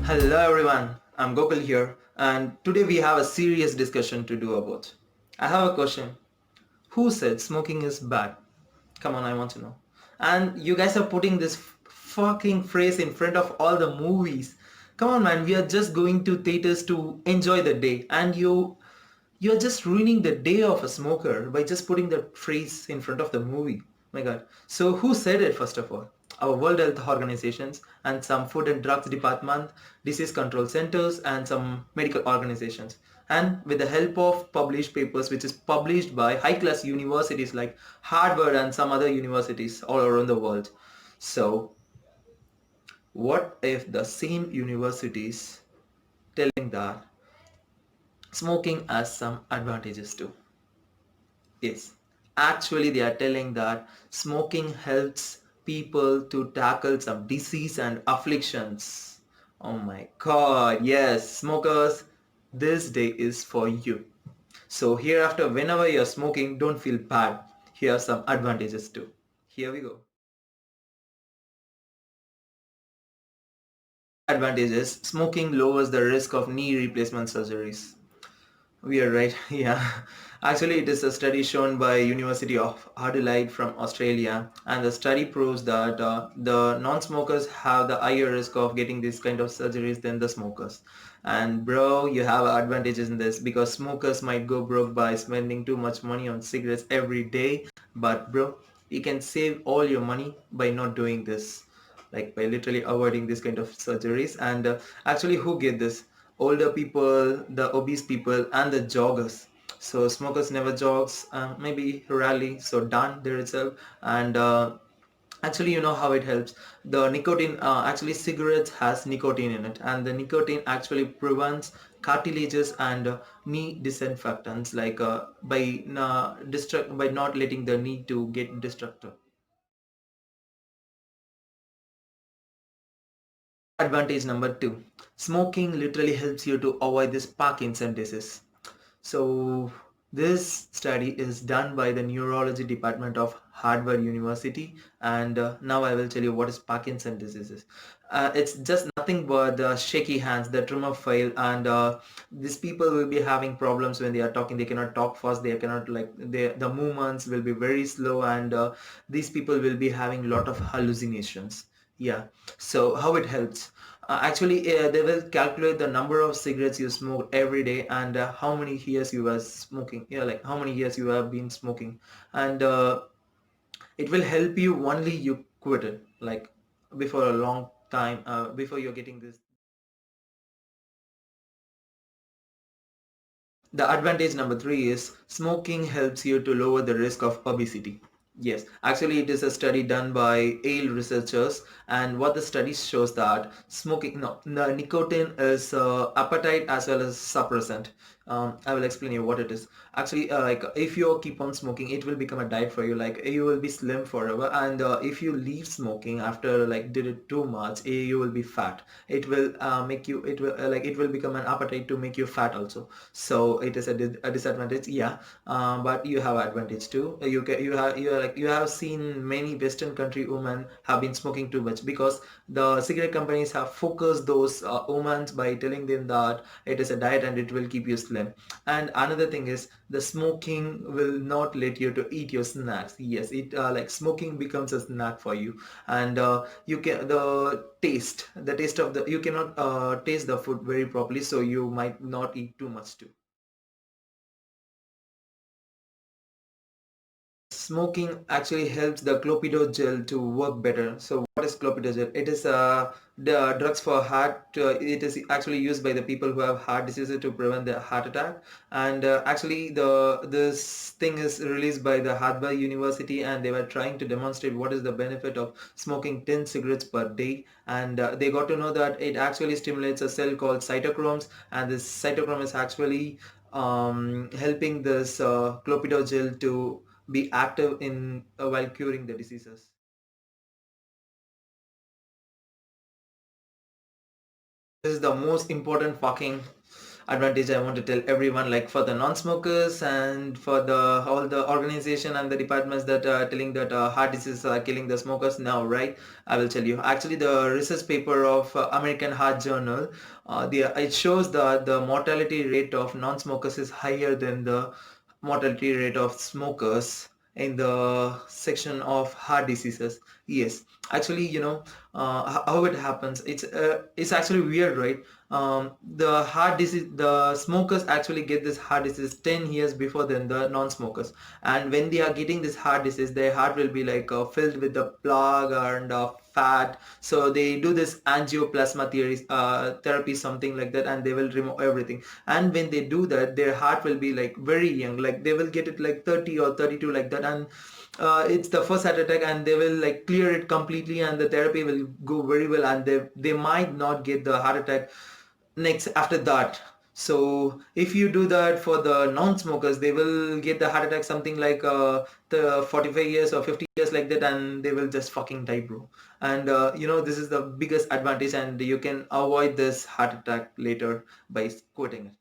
Hello everyone, I'm Gokul here and today we have a serious discussion to do about. I have a question. Who said smoking is bad? Come on, I want to know. And you guys are putting this fucking phrase in front of all the movies. Come on man, we are just going to theaters to enjoy the day and you're just ruining the day of a smoker by just putting the phrase in front of the movie. My God. So who said it first of all? Our World Health Organizations and some Food and Drugs Department, disease control centers and some medical organizations. And with the help of published papers which is published by high class universities like Harvard and some other universities all around the world. So what if the same universities telling that smoking has some advantages too? Yes, actually they are telling that smoking helps people to tackle some disease and afflictions. Oh my god, yes, smokers, this day is for you. So hereafter, whenever you're smoking, don't feel bad. Here are some advantages too. Here we go. Advantages: smoking lowers the risk of knee replacement surgeries. We are right. Yeah. Actually, it is a study shown by University of Adelaide from Australia, and the study proves that the non-smokers have the higher risk of getting this kind of surgeries than the smokers. And bro, you have advantages in this because smokers might go broke by spending too much money on cigarettes every day, but bro, you can save all your money by not doing this, like by literally avoiding this kind of surgeries. And actually, who get this? Older people, the obese people, and the joggers. So smokers never jogs, maybe rarely, so done there itself. And actually, you know how it helps. The nicotine, actually cigarettes has nicotine in it, and the nicotine actually prevents cartilages and knee disinfectants, like by not letting the knee to get destructed. Advantage number two, smoking literally helps you to avoid this Parkinson disease. So this study is done by the neurology department of Harvard University, and now I will tell you what is Parkinson disease is. It's just nothing but the shaky hands, the tremor fail, and these people will be having problems when they are talking. They cannot talk fast. They cannot like the movements will be very slow, and these people will be having lot of hallucinations. Yeah. So how it helps? Actually, they will calculate the number of cigarettes you smoke every day and how many years you were smoking. Yeah, like how many years you have been smoking, and it will help you only you quit it, like before a long time, before you're getting this. The advantage number three is smoking helps you to lower the risk of obesity. Yes, actually it is a study done by Yale researchers, and what the study shows that smoking, no, the nicotine is appetite as well as suppressant. I will explain you what it is. Actually, like if you keep on smoking, it will become a diet for you. Like you will be slim forever, and if you leave smoking after like did it too much, you will be fat. It will make you. It will like it will become an appetite to make you fat also. So it is a disadvantage. Yeah, but you have advantage too. You have seen many Western country women have been smoking too much because the cigarette companies have focused those women by telling them that it is a diet and it will keep you slim. And another thing is the smoking will not let you to eat your snacks. Yes, it like smoking becomes a snack for you, and you can the taste of the you cannot taste the food very properly, so you might not eat too much too. Smoking actually helps the clopidogrel to work better. So what is clopidogrel? It is the drugs for heart. It is actually used by the people who have heart diseases to prevent the heart attack. And actually, the this thing is released by the Harvard University, and they were trying to demonstrate what is the benefit of smoking 10 cigarettes per day. And they got to know that it actually stimulates a cell called cytochromes, and this cytochrome is actually helping this clopidogrel to be active in while curing the diseases. This is the most important fucking advantage I want to tell everyone, like for the non-smokers and for the all the organization and the departments that are telling that heart disease are killing the smokers now, right? I will tell you. Actually, the research paper of American Heart Journal, it shows that the mortality rate of non-smokers is higher than the mortality rate of smokers in the section of heart diseases. Yes, actually, how it happens. It's actually weird, right? The heart disease, the smokers actually get this heart disease 10 years before than the non-smokers, and when they are getting this heart disease, their heart will be like filled with the plaque and fat. So they do this angioplasma theory, therapy, something like that, and they will remove everything. And when they do that, their heart will be like very young, like they will get it like 30 or 32 like that, and it's the first heart attack, and they will like clear it completely, and the therapy will go very well, and they might not get the heart attack next after that. So if you do that for the non-smokers, they will get the heart attack something like the 45 years or 50 years like that, and they will just fucking die, bro. And this is the biggest advantage, and you can avoid this heart attack later by quitting it.